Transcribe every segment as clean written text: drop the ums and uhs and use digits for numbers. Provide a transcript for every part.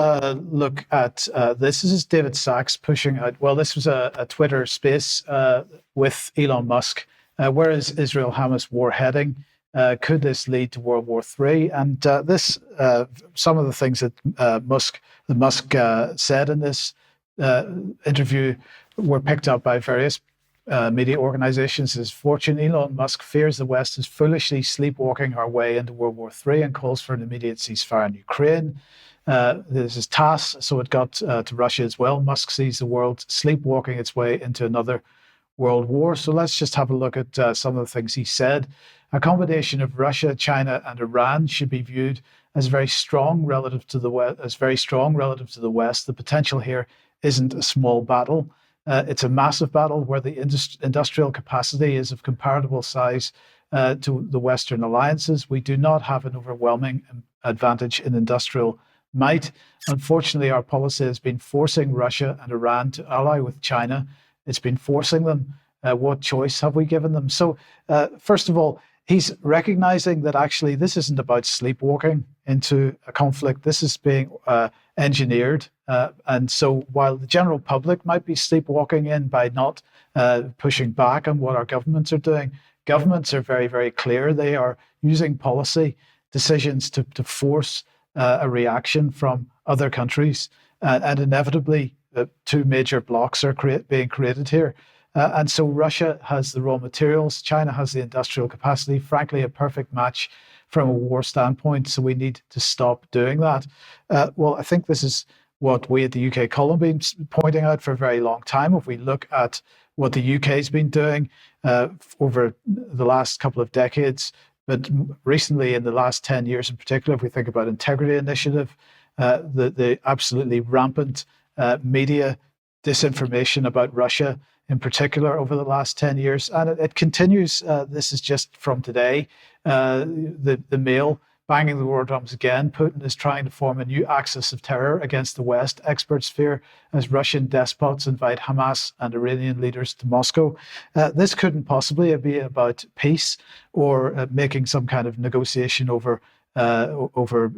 Look at this. This is David Sachs pushing out. Well, this was a Twitter space with Elon Musk. Where is Israel-Hamas war heading? Could this lead to World War III? And some of the things that Musk said in this interview were picked up by various media organizations. His fortune, Elon Musk fears the West is foolishly sleepwalking our way into World War III and calls for an immediate ceasefire in Ukraine. This is TASS, so it got to Russia as well. Musk sees the world sleepwalking its way into another world war. So let's just have a look at some of the things he said. A combination of Russia, China, and Iran should be viewed as very strong relative to the West. The potential here isn't a small battle. It's a massive battle where the industrial capacity is of comparable size to the Western alliances. We do not have an overwhelming advantage in industrial might. Unfortunately, our policy has been forcing Russia and Iran to ally with China. It's been forcing them. What choice have we given them? So, first of all, he's recognizing that actually this isn't about sleepwalking into a conflict. This is being engineered. And so while the general public might be sleepwalking in by not pushing back on what our governments are doing, governments are very, very clear. They are using policy decisions to force a reaction from other countries. And inevitably, two major blocks are being created here. And so Russia has the raw materials, China has the industrial capacity, frankly, a perfect match from a war standpoint. So we need to stop doing that. Well, I think this is what we at the UK column have been pointing out for a very long time. If we look at what the UK has been doing over the last couple of decades, but recently in the last 10 years in particular, if we think about Integrity Initiative, the absolutely rampant media disinformation about Russia in particular over the last 10 years. And it continues. This is just from today. The Mail banging the war drums again. Putin is trying to form a new axis of terror against the West. Experts fear as Russian despots invite Hamas and Iranian leaders to Moscow. This couldn't possibly be about peace or making some kind of negotiation over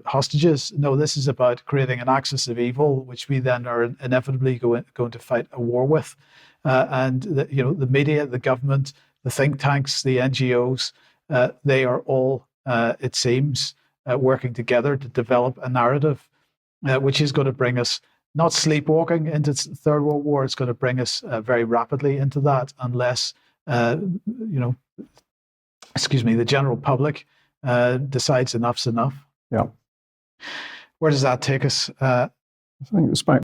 hostages. No, this is about creating an axis of evil, which we then are inevitably going to fight a war with. And the media, the government, the think tanks, the NGOs, they are all, it seems, working together to develop a narrative which is going to bring us not sleepwalking into the Third World War. It's going to bring us very rapidly into that unless, the general public decides enough's enough. Yeah. Where does that take us? I think it's about